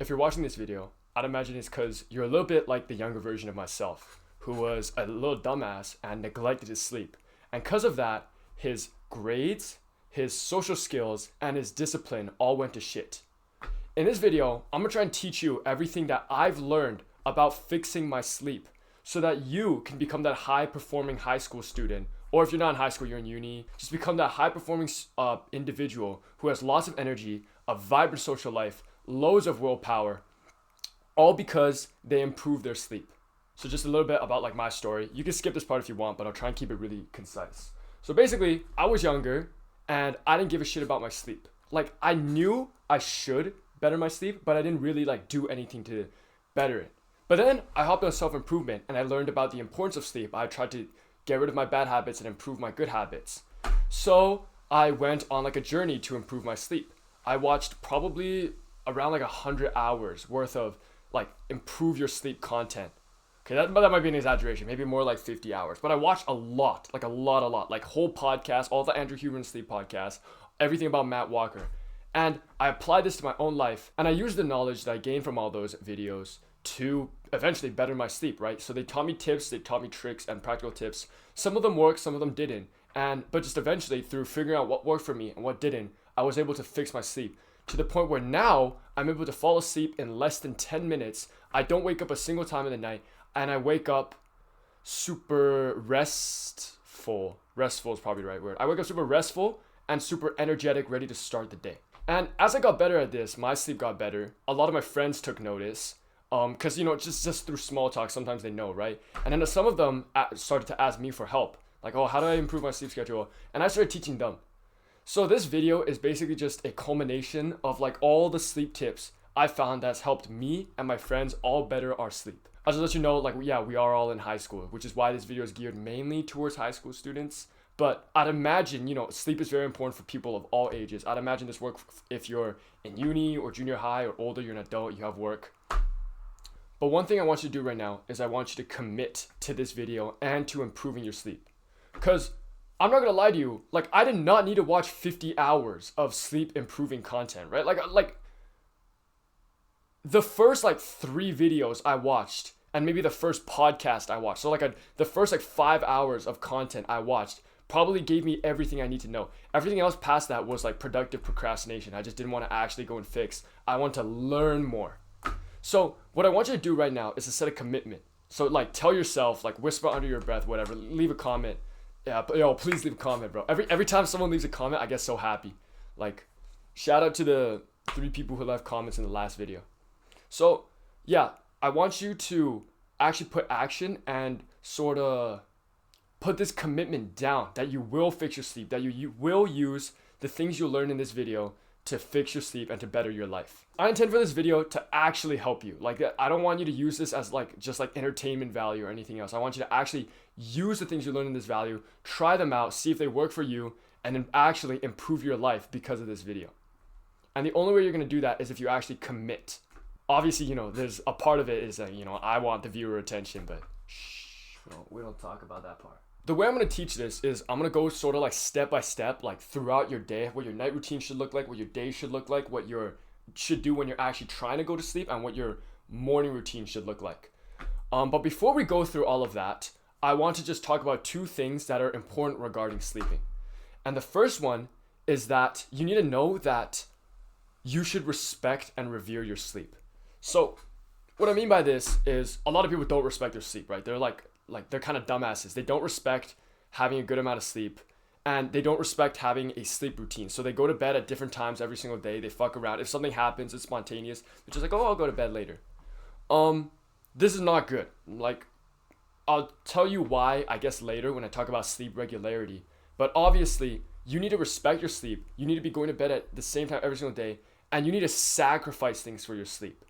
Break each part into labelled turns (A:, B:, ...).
A: if you're watching this video, I'd imagine it's because you're a little bit like the younger version of myself, who was a little dumbass and neglected his sleep. And because of that, his grades, his social skills, and his discipline all went to shit. In this video, I'm gonna try and teach you everything that I've learned about fixing my sleep so that you can become that high-performing high school student, or if you're not in high school, you're in uni, just become that high-performing individual who has lots of energy, a vibrant social life, loads of willpower, all because they improve their sleep. So just a little bit about like my story. You can skip this part if you want, but I'll try and keep it really concise. So basically, I was younger and I didn't give a shit about my sleep. Like, I knew I should better my sleep, but I didn't really like do anything to better it. But then I hopped on self-improvement and I learned about the importance of sleep. I tried to get rid of my bad habits and improve my good habits. So I went on like a journey to improve my sleep. I watched probably around like 100 hours worth of like improve your sleep content. Okay, that might be an exaggeration, maybe more like 50 hours. But I watched a lot, like a lot, like whole podcasts, all the Andrew Huberman Sleep podcasts, everything about Matt Walker. And I applied this to my own life, and I used the knowledge that I gained from all those videos to eventually better my sleep, right? So they taught me tips, they taught me tricks and practical tips. Some of them worked, some of them didn't. But just eventually, through figuring out what worked for me and what didn't, I was able to fix my sleep to the point where now I'm able to fall asleep in less than 10 minutes. I don't wake up a single time in the night, and I wake up super restful. Restful is probably the right word. I wake up super restful and super energetic, ready to start the day. And as I got better at this, my sleep got better. A lot of my friends took notice. Because, just through small talk, sometimes they know, right? And then some of them started to ask me for help. Like, oh, how do I improve my sleep schedule? And I started teaching them. So this video is basically just a culmination of like all the sleep tips I found that's helped me and my friends all better our sleep. I'll just let you know, like, yeah, we are all in high school, which is why this video is geared mainly towards high school students. But I'd imagine, sleep is very important for people of all ages. I'd imagine this works if you're in uni or junior high or older, you're an adult, you have work. But one thing I want you to do right now is I want you to commit to this video and to improving your sleep. Because I'm not going to lie to you, like, I did not need to watch 50 hours of sleep improving content, right? Like the first like 3 videos I watched and maybe the first podcast I watched. So like the first like 5 hours of content I watched probably gave me everything I need to know. Everything else past that was like productive procrastination. I just didn't want to actually go and fix. I want to learn more. So what I want you to do right now is to set a commitment. So like tell yourself, like whisper under your breath, whatever, leave a comment. Yeah, but please leave a comment, bro. Every time someone leaves a comment, I get so happy. Like, shout out to the 3 people who left comments in the last video. So yeah, I want you to actually put action and sort of put this commitment down that you will fix your sleep, that you will use the things you learn in this video to fix your sleep and to better your life. I intend for this video to actually help you. Like, I don't want you to use this as like just like entertainment value or anything else. I want you to actually use the things you learn in this value, try them out, see if they work for you, and then actually improve your life because of this video. And the only way you're going to do that is if you actually commit. Obviously, there's a part of it is that, I want the viewer attention, but we don't talk about that part. The way I'm going to teach this is I'm going to go sort of like step by step, like throughout your day, what your night routine should look like, what your day should look like, what you should do when you're actually trying to go to sleep, and what your morning routine should look like. But before we go through all of that, I want to just talk about 2 things that are important regarding sleeping. And the first one is that you need to know that you should respect and revere your sleep. So what I mean by this is a lot of people don't respect their sleep, right? They're like they're kind of dumbasses. They don't respect having a good amount of sleep, and they don't respect having a sleep routine. So they go to bed at different times every single day. They fuck around. If something happens, it's spontaneous. They're just like, oh, I'll go to bed later. This is not good. Like, I'll tell you why, I guess, later when I talk about sleep regularity. But obviously, you need to respect your sleep. You need to be going to bed at the same time every single day, and you need to sacrifice things for your sleep.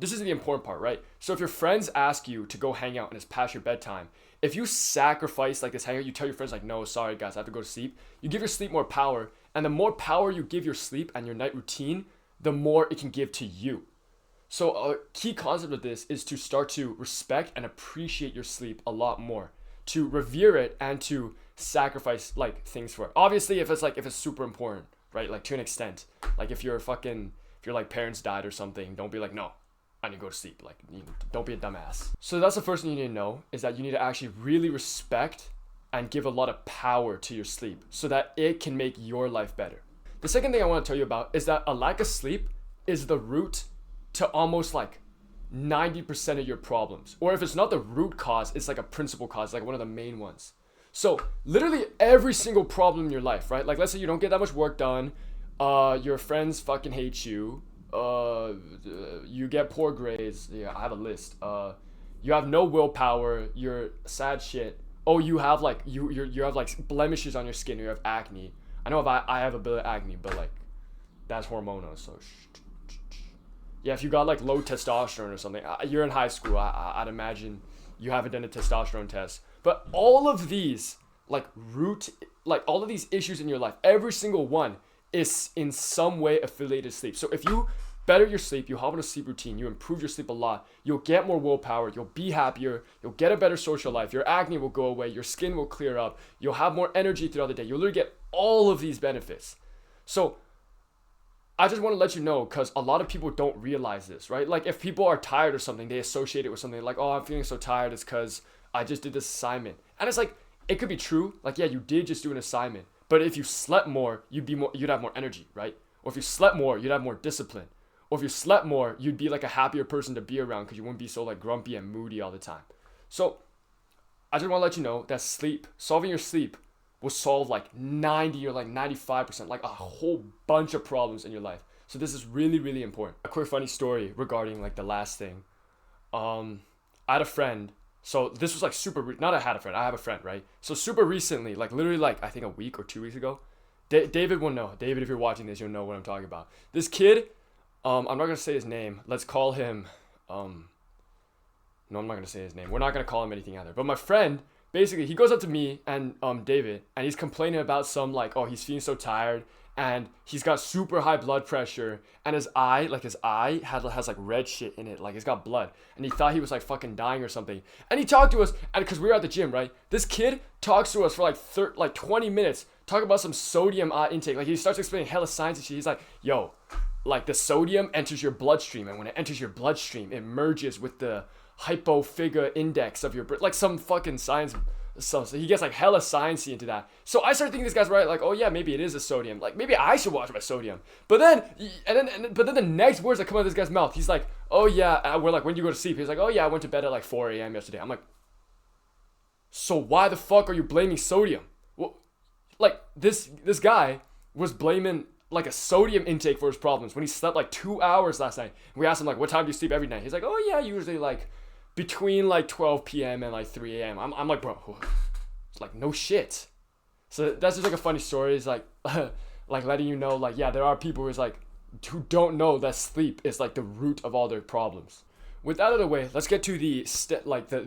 A: This is the important part, right? So if your friends ask you to go hang out and it's past your bedtime, if you sacrifice like this hangout, you tell your friends like, no, sorry guys, I have to go to sleep. You give your sleep more power, and the more power you give your sleep and your night routine, the more it can give to you. So a key concept of this is to start to respect and appreciate your sleep a lot more, to revere it and to sacrifice like things for it. Obviously, if it's super important, right? Like to an extent, like if you're fucking If your like parents died or something, don't be like, no, I need to go to sleep. Like, don't be a dumbass. So that's the first thing you need to know, is that you need to actually really respect and give a lot of power to your sleep so that it can make your life better. The second thing I want to tell you about is that a lack of sleep is the root to almost like 90% of your problems. Or if it's not the root cause, it's like a principal cause, like one of the main ones. So literally every single problem in your life, right? Like let's say you don't get that much work done, your friends fucking hate you, you get poor grades, yeah, I have a list, you have no willpower, you're sad shit, oh, you have like, you have like blemishes on your skin, or you have acne. I know if I have a bit of acne, but like, that's hormonal, so yeah, if you got like low testosterone or something, you're in high school, I'd imagine you haven't done a testosterone test. But all of these, like all of these issues in your life, every single one is in some way affiliated to sleep. So if you better your sleep, you hop on a sleep routine, you improve your sleep a lot, you'll get more willpower, you'll be happier, you'll get a better social life, your acne will go away, your skin will clear up, you'll have more energy throughout the day, you'll literally get all of these benefits. So I just want to let you know, because a lot of people don't realize this, right? Like if people are tired or something, they associate it with something like, oh, I'm feeling so tired, it's because I just did this assignment. And it's like, it could be true. Like, yeah, you did just do an assignment. But if you slept more, you'd have more energy, right? Or if you slept more, you'd have more discipline. Or if you slept more, you'd be like a happier person to be around, because you wouldn't be so like grumpy and moody all the time. So I just want to let you know that solving your sleep will solve like 90 or like 95%, like a whole bunch of problems in your life. So this is really, really important. A quick funny story regarding like the last thing. I had a friend. So this was like I have a friend, right? So super recently, like literally like I think a week or 2 weeks ago, David will know. David, if you're watching this, you'll know what I'm talking about. This kid, I'm not going to say his name. Let's call him, no, I'm not going to say his name. We're not going to call him anything either. But my friend, basically, he goes up to me and David, and he's complaining about some like, oh, he's feeling so tired, and he's got super high blood pressure, and his eye has like red shit in it, like it's got blood, and he thought he was like fucking dying or something. And he talked to us, and because we were at the gym, right? This kid talks to us for like 20 minutes, talking about some sodium intake. Like he starts explaining hella science and shit. He's like, yo, like the sodium enters your bloodstream, and when it enters your bloodstream, it merges with the hypophagia index of your like some fucking science. So he gets like hella sciencey into that. So I started thinking this guy's right, like, oh yeah, maybe it is a sodium. Like maybe I should watch my sodium. But then the next words that come out of this guy's mouth, he's like, oh yeah, we're like, when do you go to sleep? He's like, oh yeah, I went to bed at like 4 a.m. yesterday. I'm like, so why the fuck are you blaming sodium? Well, like this guy was blaming like a sodium intake for his problems when he slept like 2 hours last night. We asked him like, what time do you sleep every night? He's like, oh yeah, usually like between like 12 p.m. and like 3 a.m. I'm like, bro, it's like no shit. So that's just like a funny story. It's like like letting you know, like, yeah, there are people who don't know that sleep is like the root of all their problems. With that out of the way, let's get to the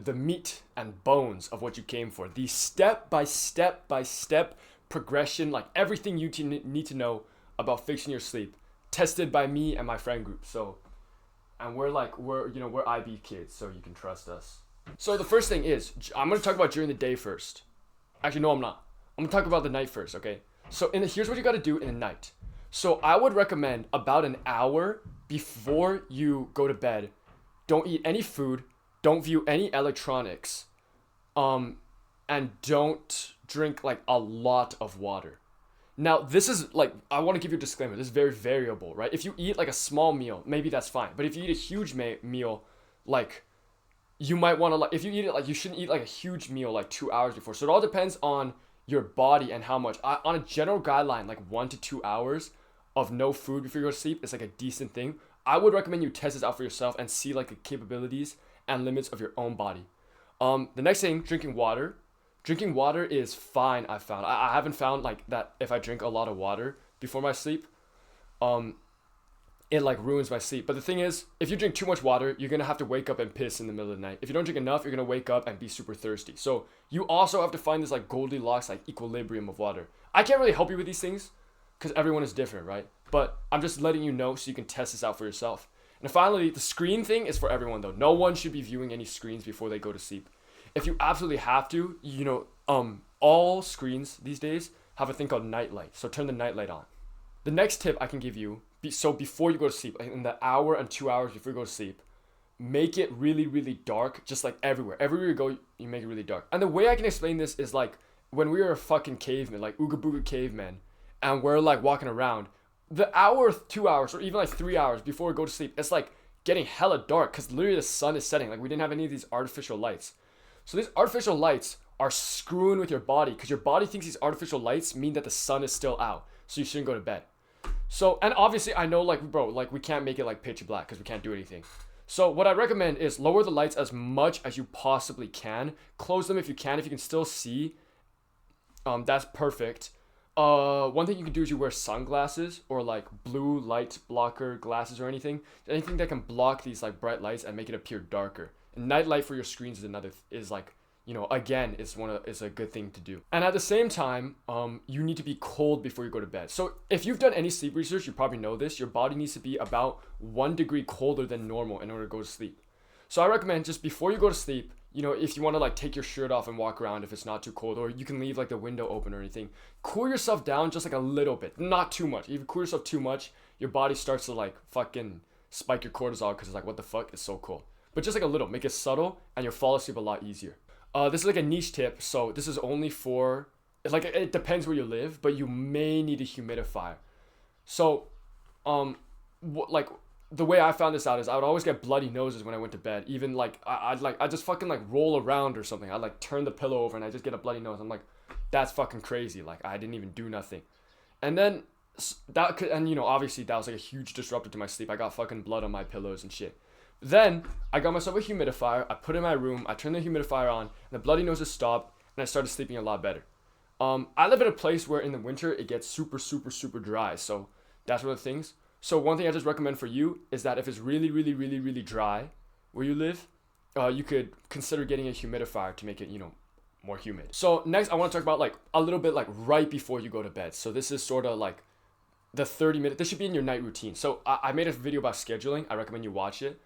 A: the meat and bones of what you came for. The step by step progression, like everything you need to know about fixing your sleep, tested by me and my friend group. So, and we're IB kids, so you can trust us. So the first thing is, I'm going to talk about during the day first. Actually, no, I'm not. I'm going to talk about the night first, okay? So here's what you got to do in the night. So I would recommend about an hour before you go to bed, don't eat any food, don't view any electronics, and don't drink like a lot of water. Now, this is like, I want to give you a disclaimer. This is very variable, right? If you eat like a small meal, maybe that's fine. But if you eat a huge meal, like you might want to, like, if you eat it, like you shouldn't eat like a huge meal like 2 hours before. So it all depends on your body and how much. On a general guideline, like 1 to 2 hours of no food before you go to sleep is like a decent thing. I would recommend you test this out for yourself and see like the capabilities and limits of your own body. The next thing, drinking water. Drinking water is fine, I've found. I haven't found like that if I drink a lot of water before my sleep, it like ruins my sleep. But the thing is, if you drink too much water, you're going to have to wake up and piss in the middle of the night. If you don't drink enough, you're going to wake up and be super thirsty. So you also have to find this like Goldilocks, like equilibrium of water. I can't really help you with these things because everyone is different, right? But I'm just letting you know so you can test this out for yourself. And finally, the screen thing is for everyone though. No one should be viewing any screens before they go to sleep. If you absolutely have to, all screens these days have a thing called night light. So turn the night light on. The next tip I can give you so before you go to sleep, like in the hour and 2 hours before you go to sleep, make it really, really dark, just like everywhere. Everywhere you go, you make it really dark. And the way I can explain this is like when we were fucking cavemen, like Ooga Booga cavemen, and we're like walking around, the hour, 2 hours, or even like 3 hours before we go to sleep, it's like getting hella dark because literally the sun is setting. Like we didn't have any of these artificial lights. So these artificial lights are screwing with your body because your body thinks these artificial lights mean that the sun is still out. So you shouldn't go to bed. So, and obviously I know like, bro, like we can't make it like pitch black because we can't do anything. So what I recommend is lower the lights as much as you possibly can. Close them if you can. If you can still see, that's perfect. One thing you can do is you wear sunglasses or like blue light blocker glasses or anything that can block these like bright lights and make it appear darker. And night light for your screens is like, you know, again, it's a good thing to do. And at the same time, you need to be cold before you go to bed. So if you've done any sleep research, you probably know this. Your body needs to be about 1 degree colder than normal in order to go to sleep. So I recommend just before you go to sleep, you know, if you want to like take your shirt off and walk around if it's not too cold, or you can leave like the window open or anything, cool yourself down just like a little bit, not too much. If you cool yourself too much, your body starts to like fucking spike your cortisol because it's like, what the fuck, it's so cold. But just like a little, make it subtle and you'll fall asleep a lot easier. This is like a niche tip, so this is only for, like, it depends where you live, but you may need a humidifier. So, like, the way I found this out is I would always get bloody noses when I went to bed. Even, like, I'd just fucking, like, roll around or something. I'd, like, turn the pillow over and I just get a bloody nose. I'm like, that's fucking crazy. Like, I didn't even do nothing. And then, you know, obviously that was, like, a huge disruptor to my sleep. I got fucking blood on my pillows and shit. Then I got myself a humidifier. I put it in my room. I turned the humidifier on. And the bloody noses stopped, and I started sleeping a lot better. I live in a place where in the winter it gets super, super, super dry. So that's one of the things. So one thing I just recommend for you is that if it's really, really, really, really dry where you live, you could consider getting a humidifier to make it, you know, more humid. So next I want to talk about like a little bit like right before you go to bed. So this is sort of like the 30-minute. This should be in your night routine. So I made a video about scheduling. I recommend you watch it.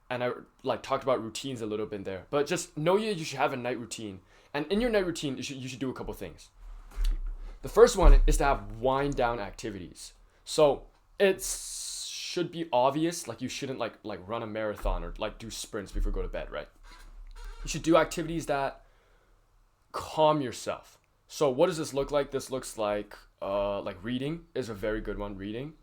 A: And I like talked about routines a little bit there, but just know you should have a night routine. And in your night routine, you should do a couple things. The first one is to have wind down activities. So it should be obvious, like you shouldn't like run a marathon or like do sprints before you go to bed, right? You should do activities that calm yourself. So what does this look like? This looks like reading is a very good one. Reading.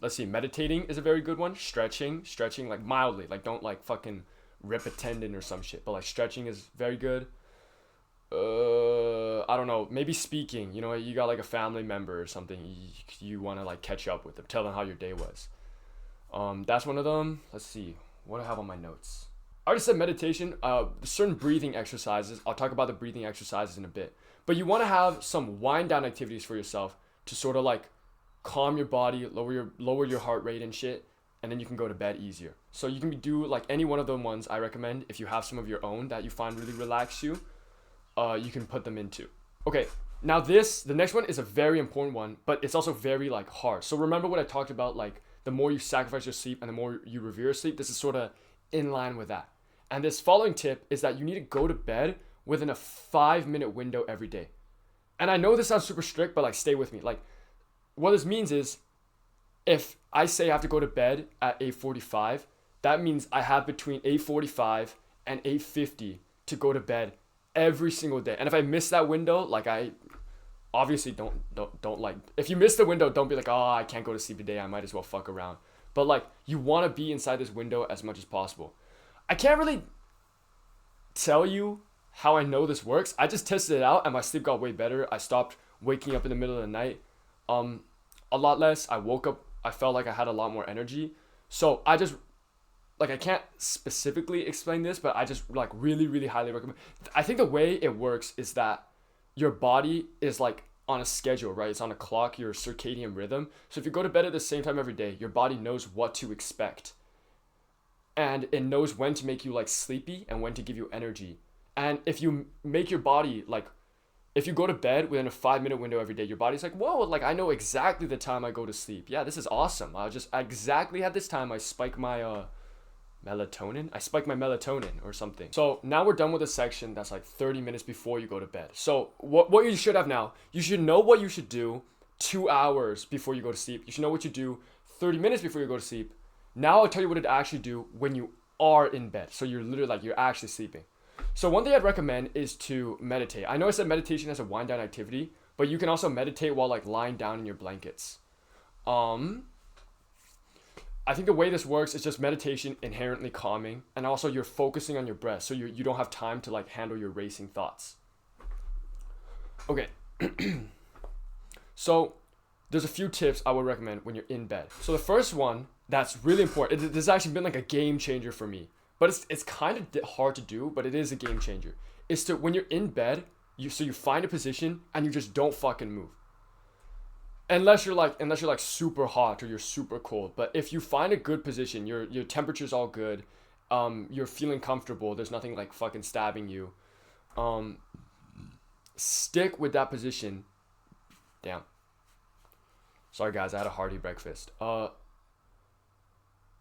A: Let's see, meditating is a very good one. Stretching like mildly, like don't like fucking rip a tendon or some shit, but like stretching is very good. I don't know, maybe speaking, you know, you got like a family member or something you want to like catch up with them, tell them how your day was. That's one of them. Let's see, what do I have on my notes? I already said meditation. Certain breathing exercises, I'll talk about the breathing exercises in a bit, but you want to have some wind down activities for yourself to sort of like calm your body, lower your heart rate and shit, and then you can go to bed easier. So you can do like any one of them ones I recommend. If you have some of your own that you find really relax you, you can put them into. Okay, now the next one is a very important one, but it's also very like hard. So remember what I talked about, like the more you sacrifice your sleep and the more you revere sleep, this is sort of in line with that. And this following tip is that you need to go to bed within a 5-minute window every day. And I know this sounds super strict, but like stay with me. Like, what this means is if I say I have to go to bed at 8:45, that means I have between 8:45 and 8:50 to go to bed every single day. And if I miss that window, like I obviously don't like, if you miss the window, don't be like, oh, I can't go to sleep today, I might as well fuck around. But like you want to be inside this window as much as possible. I can't really tell you how I know this works. I just tested it out and my sleep got way better. I stopped waking up in the middle of the night. A lot less. I woke up, I felt like I had a lot more energy. So I just, like, I can't specifically explain this, but I just like really, really highly recommend. I think the way it works is that your body is like on a schedule, right? It's on a clock, your circadian rhythm. So if you go to bed at the same time every day, your body knows what to expect. And it knows when to make you like sleepy and when to give you energy. And if you make your body like, if you go to bed within a 5-minute window every day, your body's like, whoa, like I know exactly the time I go to sleep. Yeah, this is awesome. I exactly at this time I spike my melatonin. I spike my melatonin or something. So now we're done with a section that's like 30 minutes before you go to bed. So what you should have now, you should know what you should do 2 hours before you go to sleep. You should know what you do 30 minutes before you go to sleep. Now I'll tell you what to actually do when you are in bed. So you're literally like, you're actually sleeping. So one thing I'd recommend is to meditate. I know I said meditation as a wind down activity, but you can also meditate while like lying down in your blankets. I think the way this works is just meditation inherently calming, and also you're focusing on your breath, so you don't have time to like handle your racing thoughts. Okay. So there's a few tips I would recommend when you're in bed. So the first one that's really important, this has actually been like a game changer for me, but it's kind of hard to do, but it is a game changer, is to, when you're in bed, you find a position and you just don't fucking move. Unless you're like super hot or you're super cold. But if you find a good position, your temperature's all good, you're feeling comfortable, there's nothing like fucking stabbing you, stick with that position. Damn. Sorry guys, I had a hearty breakfast. What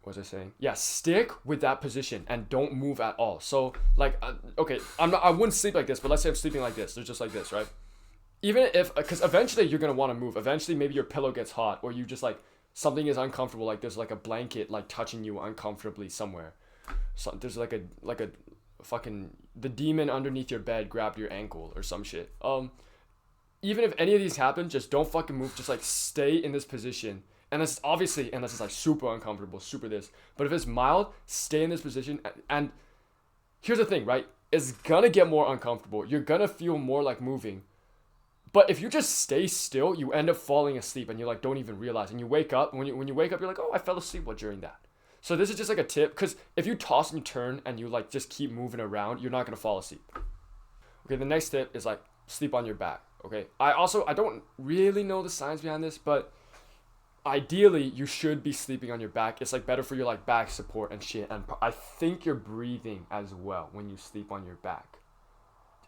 A: was I saying? Yeah, stick with that position and don't move at all. So like, okay, I wouldn't sleep like this, but let's say I'm sleeping like this. They're just like this, right? Even if, because eventually you're going to want to move. Eventually maybe your pillow gets hot, or you just like, something is uncomfortable, like there's like a blanket like touching you uncomfortably somewhere. So there's like a fucking, the demon underneath your bed grabbed your ankle or some shit. Even if any of these happen, just don't fucking move. Just like stay in this position. And this is obviously, unless it's like super uncomfortable, super this. But if it's mild, stay in this position. And here's the thing, right? It's gonna get more uncomfortable. You're gonna feel more like moving. But if you just stay still, you end up falling asleep and you like don't even realize. And you wake up, and when you wake up, you're like, oh, I fell asleep during that. So this is just like a tip, because if you toss and you turn and you like just keep moving around, you're not gonna fall asleep. Okay, the next tip is like sleep on your back. Okay, I don't really know the science behind this, but ideally you should be sleeping on your back. It's like better for your like back support and shit. And I think you're breathing as well when you sleep on your back.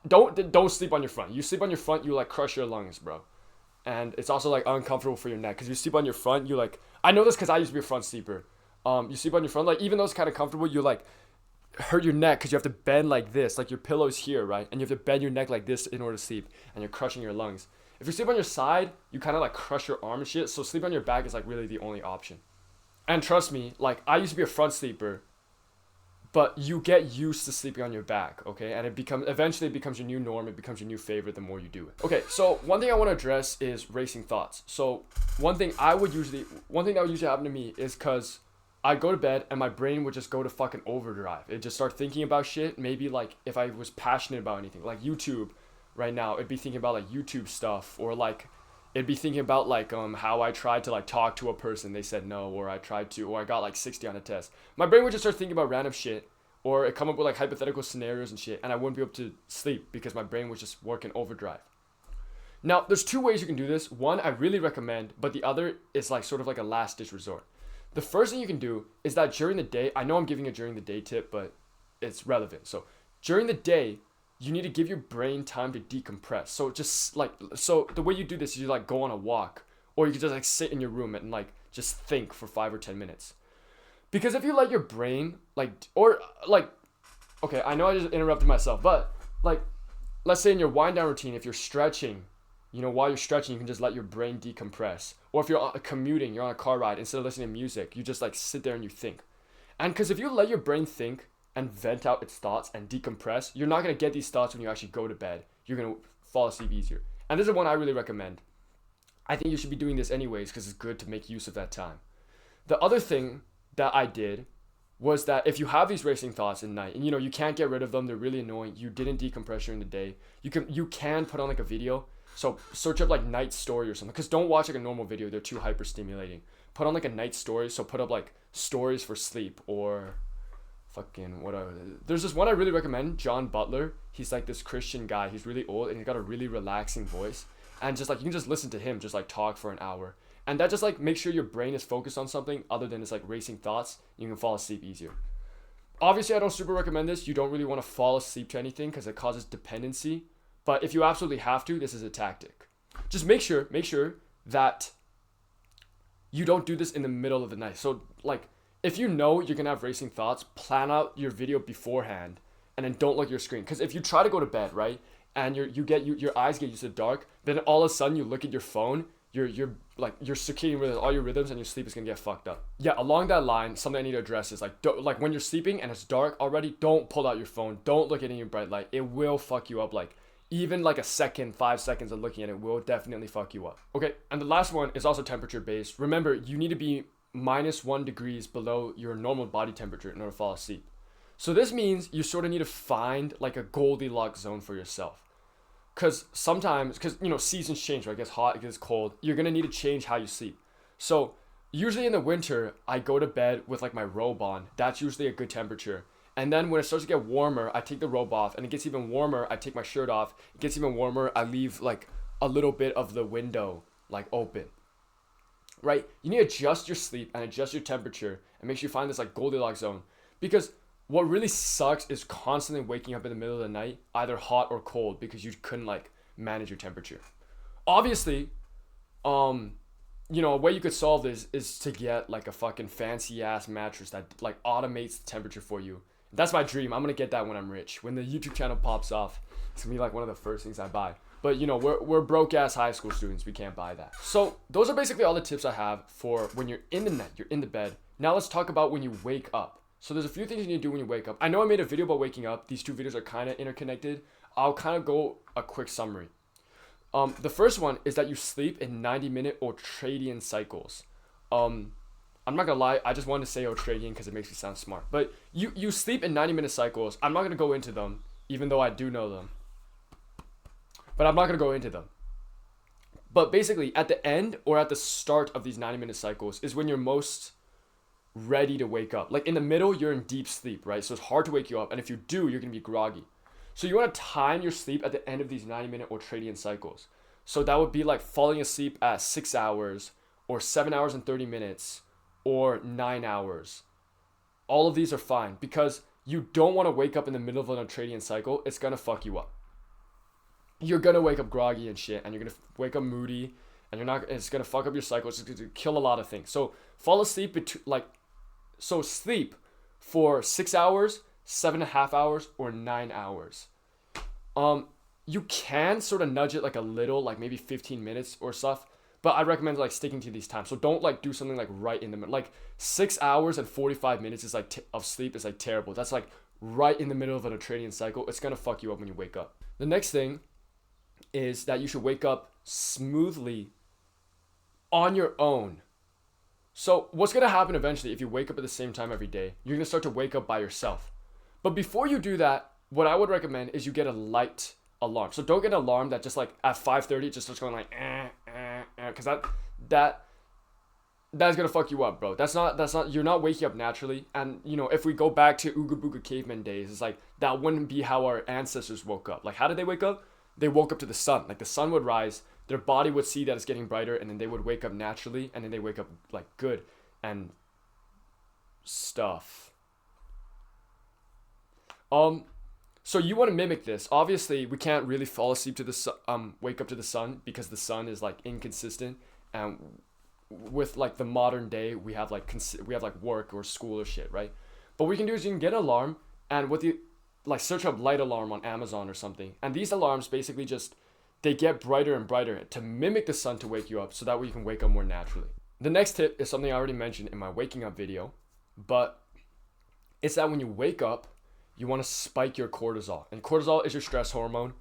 A: Don't sleep on your front. You sleep on your front, you like crush your lungs, bro. And it's also like uncomfortable for your neck, because you sleep on your front, you like, I know this because I used to be a front sleeper. You sleep on your front, like even though it's kind of comfortable, you like hurt your neck because you have to bend like this, like your pillow's here, right? And you have to bend your neck like this in order to sleep, and you're crushing your lungs. If you sleep on your side, you kind of like crush your arm and shit. So sleep on your back is like really the only option. And trust me, like I used to be a front sleeper, but you get used to sleeping on your back, okay? And eventually it becomes your new norm. It becomes your new favorite the more you do it. Okay, so one thing I want to address is racing thoughts. So one thing that would usually happen to me is because I'd go to bed and my brain would just go to fucking overdrive. It'd just start thinking about shit. Maybe like if I was passionate about anything, like YouTube right now, it'd be thinking about like YouTube stuff, or like it'd be thinking about like how I tried to like talk to a person, they said no, or I got like 60 on a test. My brain would just start thinking about random shit, or it come up with like hypothetical scenarios and shit, and I wouldn't be able to sleep because my brain was just working overdrive. Now, there's two ways you can do this. One I really recommend, but the other is like sort of like a last ditch resort. The first thing you can do is that during the day, I know I'm giving a during the day tip, but it's relevant. So during the day, you need to give your brain time to decompress. So the way you do this is you like go on a walk, or you can just like sit in your room and like just think for 5 or 10 minutes. Because if you let your brain okay, I know I just interrupted myself, but like, let's say in your wind down routine, if you're stretching, while you're stretching, you can just let your brain decompress. Or if you're commuting, you're on a car ride, instead of listening to music, you just like sit there and you think. And because if you let your brain think and vent out its thoughts and decompress, you're not going to get these thoughts when you actually go to bed. You're going to fall asleep easier. And this is one I really recommend. I think you should be doing this anyways because it's good to make use of that time. The other thing that I did was that if you have these racing thoughts at night and you can't get rid of them, they're really annoying, you didn't decompress during the day, you can put on like a video. So search up like night story or something, because don't watch like a normal video, they're too hyper stimulating. Put on like a night story, so put up like stories for sleep, or fucking whatever. There's this one I really recommend, John Butler. He's like this Christian guy, he's really old and he's got a really relaxing voice, and just like you can just listen to him just like talk for an hour, and that just like makes sure your brain is focused on something other than it's like racing thoughts. You can fall asleep easier. Obviously I don't super recommend this. You don't really want to fall asleep to anything because it causes dependency. But if you absolutely have to, this is a tactic. Just make sure that you don't do this in the middle of the night. So like, if you know you're gonna have racing thoughts, plan out your video beforehand, and then don't look at your screen. Because if you try to go to bed, right, and your eyes get used to the dark, then all of a sudden you look at your phone, your circadian rhythm, all your rhythms and your sleep is gonna get fucked up. Yeah, along that line, something I need to address is like like when you're sleeping and it's dark already, don't pull out your phone. Don't look at any bright light. It will fuck you up. Like even like a second, 5 seconds of looking at it will definitely fuck you up. Okay, and the last one is also temperature based. Remember, you need to be -1 degrees below your normal body temperature in order to fall asleep. So this means you sort of need to find like a Goldilocks zone for yourself. Because sometimes, seasons change, right? It gets hot, it gets cold. You're going to need to change how you sleep. So usually in the winter, I go to bed with like my robe on. That's usually a good temperature. And then when it starts to get warmer, I take the robe off, and it gets even warmer. I take my shirt off. It gets even warmer. I leave like a little bit of the window like open, right? You need to adjust your sleep and adjust your temperature and make sure you find this like Goldilocks zone. Because what really sucks is constantly waking up in the middle of the night, either hot or cold, because you couldn't like manage your temperature. Obviously, a way you could solve this is to get like a fucking fancy ass mattress that like automates the temperature for you. That's my dream. I'm gonna get that when I'm rich. When the YouTube channel pops off, it's gonna be like one of the first things I buy. But we're broke ass high school students. We can't buy that. So those are basically all the tips I have for when you're in the night, you're in the bed. Now let's talk about when you wake up. So there's a few things you need to do when you wake up. I know I made a video about waking up. These two videos are kind of interconnected. I'll kind of go a quick summary. The first one is that you sleep in 90-minute ultradian cycles. I'm not gonna lie, I just wanted to say ultradian because it makes me sound smart. But you sleep in 90-minute cycles. I'm not gonna go into them, even though I do know them. But I'm not gonna go into them. But basically, at the end or at the start of these 90-minute cycles is when you're most ready to wake up. Like in the middle, you're in deep sleep, right? So it's hard to wake you up. And if you do, you're gonna be groggy. So you want to time your sleep at the end of these 90-minute ultradian cycles. So that would be like falling asleep at 6 hours or 7 hours and 30 minutes or 9 hours. All of these are fine because you don't want to wake up in the middle of an ultradian cycle. It's gonna fuck you up. You're gonna wake up groggy and shit, and you're gonna wake up moody, and it's gonna fuck up your cycle. It's gonna kill a lot of things. So fall asleep sleep for 6 hours, 7.5 hours, or 9 hours. You can sort of nudge it like a little, like maybe 15 minutes or stuff, but I recommend like sticking to these times. So don't like do something like right in the middle. Like 6 hours and 45 minutes is like of sleep is like terrible. That's like right in the middle of an ultradian cycle. It's gonna fuck you up when you wake up. The next thing is that you should wake up smoothly on your own. So what's going to happen eventually if you wake up at the same time every day? You're going to start to wake up by yourself. But before you do that, what I would recommend is you get a light alarm. So don't get an alarm that just like at 5:30 it just starts going like because that's going to fuck you up, bro. That's not you're not waking up naturally. And if we go back to Ooga Booga caveman days, it's like that wouldn't be how our ancestors woke up. Like how did they wake up? They woke up to the sun. Like the sun would rise, their body would see that it's getting brighter, and then they would wake up naturally, and then they wake up like good and stuff. So you want to mimic this. Obviously, we can't really fall asleep to the wake up to the sun because the sun is like inconsistent, and with like the modern day, we have like work or school or shit, right? But what we can do is you can get an alarm, and with the like search up light alarm on Amazon or something. And these alarms basically they get brighter and brighter to mimic the sun to wake you up so that way you can wake up more naturally. The next tip is something I already mentioned in my waking up video, but it's that when you wake up, you want to spike your cortisol. And cortisol is your stress hormone.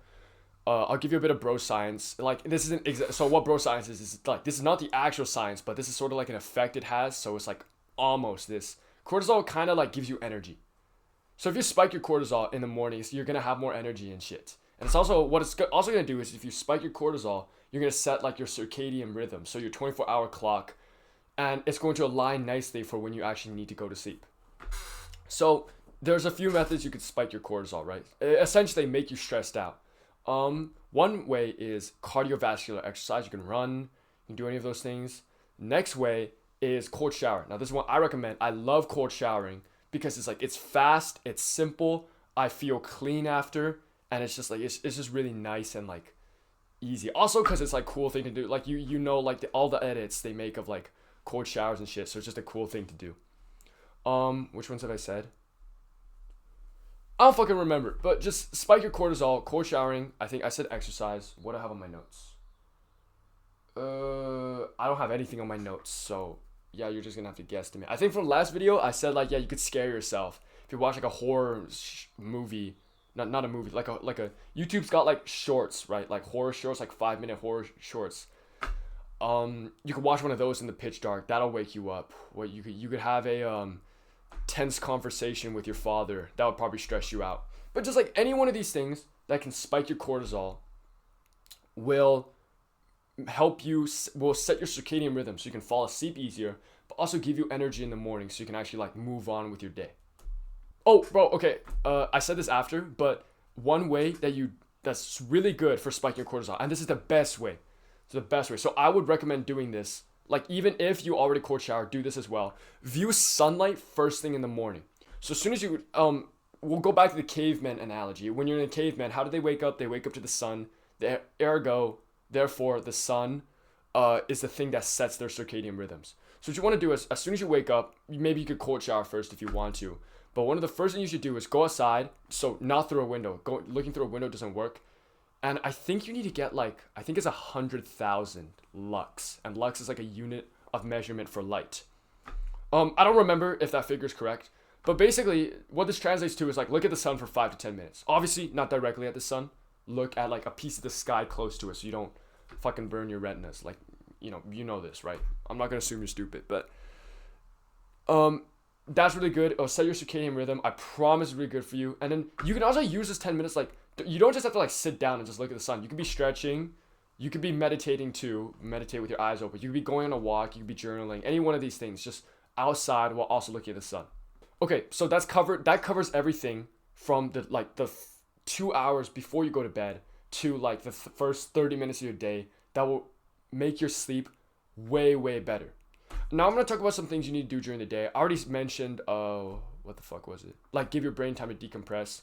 A: I'll give you a bit of bro science. Like this isn't so what bro science is like this is not the actual science, but this is sort of like an effect it has. So it's like almost this. Cortisol kind of like gives you energy. So if you spike your cortisol in the mornings, you're going to have more energy and shit. And it's also, what it's also going to do is if you spike your cortisol, you're going to set like your circadian rhythm. So your 24-hour clock, and it's going to align nicely for when you actually need to go to sleep. So there's a few methods you could spike your cortisol, right? Essentially make you stressed out. One way is cardiovascular exercise. You can run, you can do any of those things. Next way is cold shower. Now this is one I recommend. I love cold showering. Because it's fast, it's simple, I feel clean after, and it's just like it's just really nice and like easy. Also because it's like cool thing to do. Like all the edits they make of like cold showers and shit, so it's just a cool thing to do. Which ones have I said? I don't fucking remember, but just spike your cortisol, cold showering. I think I said exercise. What do I have on my notes? I don't have anything on my notes, so yeah, you're just gonna have to guess to me. I think from last video I said like, yeah, you could scare yourself if you watch like a horror movie, not a movie, like a YouTube's got like shorts, right? Like horror shorts, like 5-minute horror shorts. You could watch one of those in the pitch dark. That'll wake you up. What you could have a tense conversation with your father. That would probably stress you out. But just like any one of these things that can spike your cortisol will help you, will set your circadian rhythm so you can fall asleep easier, but also give you energy in the morning so you can actually like move on with your day. Oh, bro, okay. I said this after, but one way that's really good for spiking your cortisol, and this is the best way. It's the best way. So I would recommend doing this. Like even if you already cold shower, do this as well. View sunlight first thing in the morning. So as soon as you we'll go back to the caveman analogy. When you're in a caveman, how do they wake up? They wake up to the sun. Therefore, the sun is the thing that sets their circadian rhythms. So what you want to do is, as soon as you wake up, maybe you could cold shower first if you want to. But one of the first things you should do is go outside. So not through a window. Looking through a window doesn't work. And I think you need to get like, I think it's 100,000 lux. And lux is like a unit of measurement for light. I don't remember if that figure is correct. But basically, what this translates to is like, look at the sun for 5 to 10 minutes. Obviously, not directly at the sun. Look at like a piece of the sky close to it so you don't fucking burn your retinas. Like, you know this, right? I'm not going to assume you're stupid, but that's really good. It'll set your circadian rhythm. I promise it's really good for you. And then you can also use this 10 minutes, like, you don't just have to like sit down and just look at the sun. You could be stretching. You could be meditating too. Meditate with your eyes open. You could be going on a walk. You could be journaling. Any one of these things, just outside while also looking at the sun. Okay, so that's covered. That covers everything from the 2 hours before you go to bed to like the first 30 minutes of your day. That will make your sleep way, way better. Now I'm going to talk about some things you need to do during the day. I already mentioned, what the fuck was it? Like give your brain time to decompress.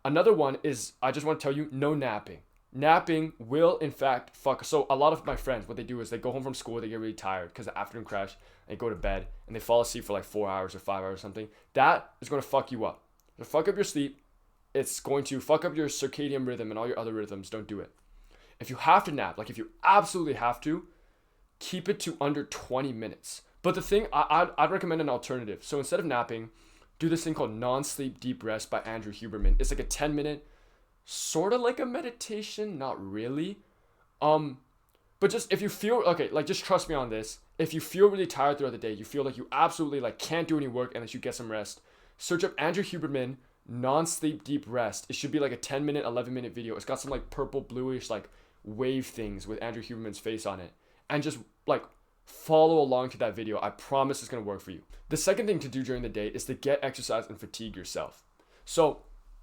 A: Another one is, I just want to tell you, no napping. Napping will, in fact, fuck. So a lot of my friends, what they do is they go home from school, they get really tired because of the afternoon crash, and they go to bed, and they fall asleep for like 4 hours or 5 hours or something. That is going to fuck you up. It'll fuck up your sleep. It's going to fuck up your circadian rhythm and all your other rhythms. Don't do it. If you have to nap, like if you absolutely have to, keep it to under 20 minutes. But the thing, I'd recommend an alternative. So instead of napping, do this thing called non-sleep deep rest by Andrew Huberman. It's like a 10-minute, sort of like a meditation, not really. But just if you feel, okay, like just trust me on this. If you feel really tired throughout the day, you feel like you absolutely like can't do any work unless you get some rest, search up Andrew Huberman non-sleep deep rest. It should be like a 10-minute, 11-minute video. It's got some like purple, bluish like wave things with Andrew Huberman's face on it. And just like follow along to that video. I promise it's going to work for you. The second thing to do during the day is to get exercise and fatigue yourself. So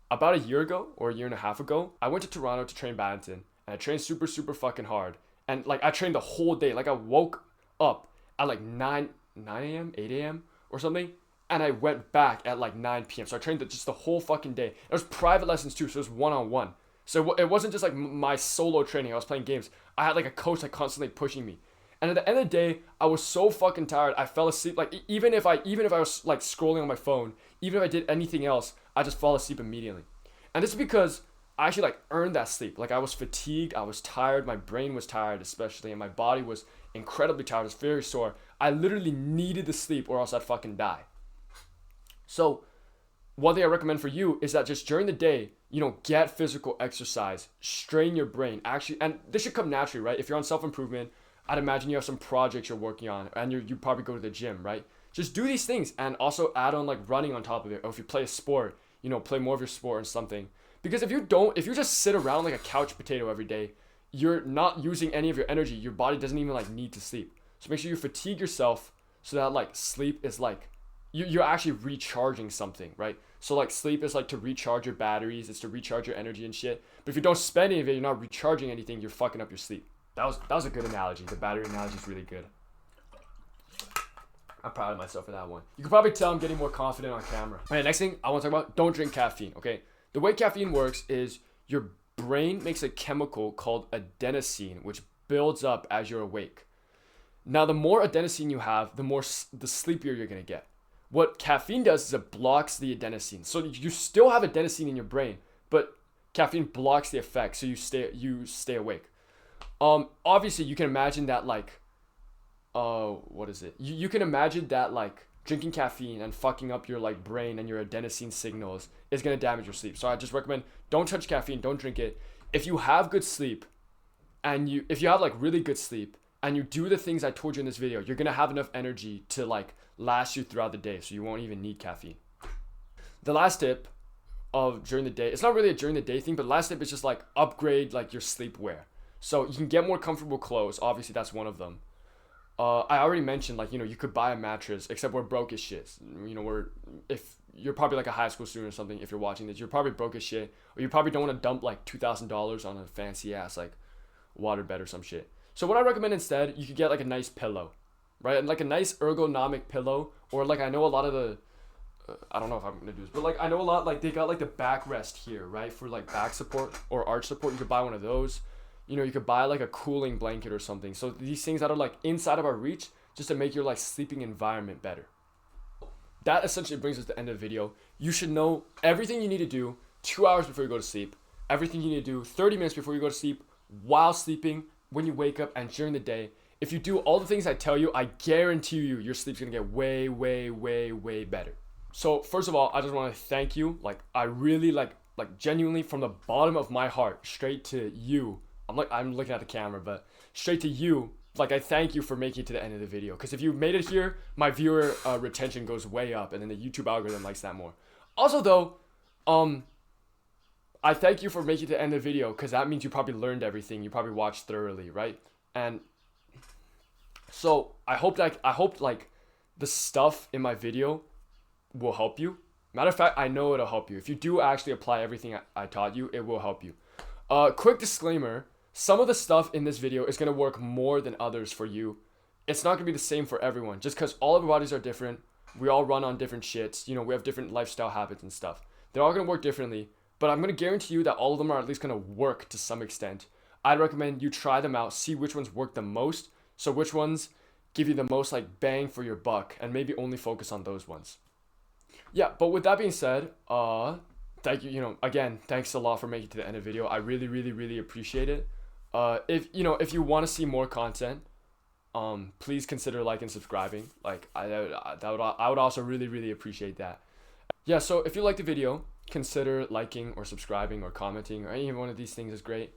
A: about a year ago or a year and a half ago, I went to Toronto to train badminton, and I trained super, super fucking hard. And like I trained the whole day. Like I woke up at like 9 a.m., 8 a.m. or something, and I went back at like 9 p.m. So I trained just the whole fucking day. It was private lessons too, so it was one-on-one. So it wasn't just like my solo training. I was playing games. I had like a coach like constantly pushing me. And at the end of the day, I was so fucking tired. I fell asleep. Like even if I was like scrolling on my phone, even if I did anything else, I just fall asleep immediately. And this is because I actually like earned that sleep. Like I was fatigued, I was tired, my brain was tired especially, and my body was incredibly tired. It was very sore. I literally needed the sleep or else I'd fucking die. So one thing I recommend for you is that just during the day, get physical exercise, strain your brain. Actually, and this should come naturally, right? If you're on self-improvement, I'd imagine you have some projects you're working on, and you probably go to the gym, right? Just do these things and also add on like running on top of it. Or if you play a sport, play more of your sport or something. Because if you just sit around like a couch potato every day, you're not using any of your energy. Your body doesn't even like need to sleep. So make sure you fatigue yourself so that like sleep is like, you're actually recharging something, right? So like sleep is like to recharge your batteries. It's to recharge your energy and shit. But if you don't spend any of it, you're not recharging anything. You're fucking up your sleep. That was a good analogy. The battery analogy is really good. I'm proud of myself for that one. You can probably tell I'm getting more confident on camera. All right, next thing I want to talk about, don't drink caffeine, okay? The way caffeine works is your brain makes a chemical called adenosine, which builds up as you're awake. Now, the more adenosine you have, the sleepier you're going to get. What caffeine does is it blocks the adenosine. So you still have adenosine in your brain, but caffeine blocks the effect, so you stay awake. Obviously you can imagine that like, what is it? You can imagine that like drinking caffeine and fucking up your like brain and your adenosine signals is gonna damage your sleep. So I just recommend don't touch caffeine, don't drink it. If you have good sleep, and if you have like really good sleep and you do the things I told you in this video, you're gonna have enough energy to like last you throughout the day, so you won't even need caffeine. The last tip of during the day, it's not really a during the day thing, but last tip is just like upgrade like your sleepwear. So you can get more comfortable clothes. Obviously that's one of them. I already mentioned like, you know, you could buy a mattress, except we're broke as shit. You know, if you're probably like a high school student or something, if you're watching this, you're probably broke as shit, or you probably don't want to dump like $2,000 on a fancy ass like waterbed or some shit. So what I recommend instead, you could get like a nice pillow, right? And like a nice ergonomic pillow, or like I know a lot of the, I don't know if I'm gonna do this, but like I know a lot, like they got like the backrest here, right? For like back support or arch support, you could buy one of those. You know, you could buy like a cooling blanket or something. So these things that are like inside of our reach, just to make your like sleeping environment better. That essentially brings us to the end of the video. You should know everything you need to do 2 hours before you go to sleep, everything you need to do 30 minutes before you go to sleep, while sleeping, when you wake up, and during the day. If you do all the things I tell you, I guarantee you your sleep's gonna get way, way, way, way better. So first of all, I just want to thank you. Like I really like genuinely from the bottom of my heart, straight to you. I'm looking at the camera, but straight to you. Like I thank you for making it to the end of the video. Because if you made it here, my viewer retention goes way up, and then the YouTube algorithm likes that more. Also though, I thank you for making it to the end of the video, because that means you probably learned everything. You probably watched thoroughly, right? And so I hope like the stuff in my video will help you. Matter of fact, I know it'll help you. If you do actually apply everything I taught you, it will help you. Quick disclaimer, some of the stuff in this video is going to work more than others for you. It's not going to be the same for everyone, just because all of our bodies are different. We all run on different shits. You know, we have different lifestyle habits and stuff. They're all going to work differently, but I'm going to guarantee you that all of them are at least going to work to some extent. I'd recommend you try them out, see which ones work the most, so which ones give you the most like bang for your buck, and maybe only focus on those ones. Yeah, but with that being said, thank you, again, thanks a lot for making it to the end of the video. I really, really, really appreciate it. If you want to see more content, please consider liking and subscribing. Like I would also really, really appreciate that. Yeah, so if you like the video, consider liking or subscribing or commenting, or any one of these things is great.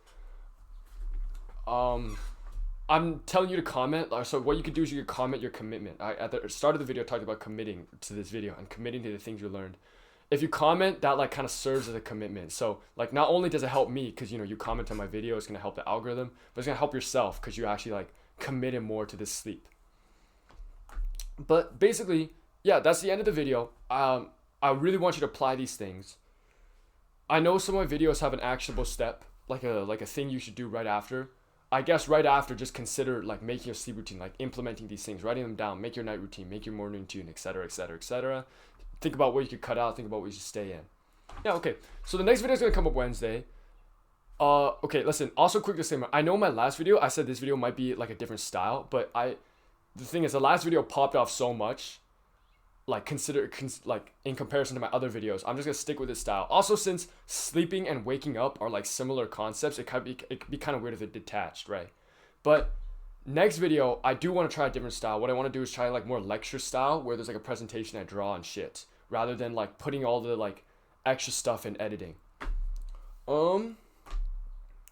A: I'm telling you to comment. So what you could do is you could comment your commitment. At the start of the video, I talked about committing to this video and committing to the things you learned. If you comment, that like kind of serves as a commitment. So like not only does it help me, because you comment on my video, it's gonna help the algorithm, but it's gonna help yourself because you actually like committed more to this sleep. But basically, yeah, that's the end of the video. I really want you to apply these things. I know some of my videos have an actionable step, like a thing you should do right after. I guess right after, just consider like making a sleep routine, like implementing these things, writing them down, make your night routine, make your morning routine, etc., etc., etc. Think about what you could cut out, think about what you should stay in. Yeah, okay. So the next video is gonna come up Wednesday. Okay, listen, also quick disclaimer. I know in my last video, I said this video might be like a different style, but the thing is the last video popped off so much, like like in comparison to my other videos, I'm just gonna stick with this style. Also, since sleeping and waking up are like similar concepts, it could be kind of weird if they're detached, right? But next video, I do want to try a different style. What I want to do is try like more lecture style, where there's like a presentation I draw and shit, rather than like putting all the like extra stuff in editing.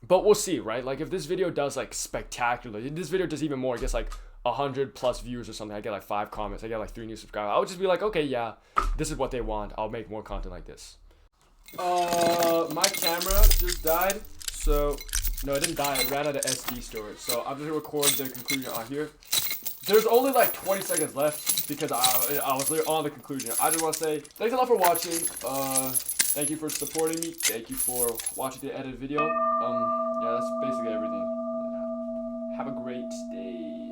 A: But we'll see, right? Like if this video does like spectacular, if this video does even more, I guess like 100+ views or something, I get like 5 comments, I get like 3 new subscribers, I would just be like, okay, yeah, this is what they want, I'll make more content like this. My camera just died, so no, it didn't die, it ran out of SD storage, so I'm just gonna record the conclusion on here. There's only like 20 seconds left because I was literally on the conclusion. I just want to say thanks a lot for watching. Thank you for supporting me. Thank you for watching the edited video. Yeah, that's basically everything. Have a great day.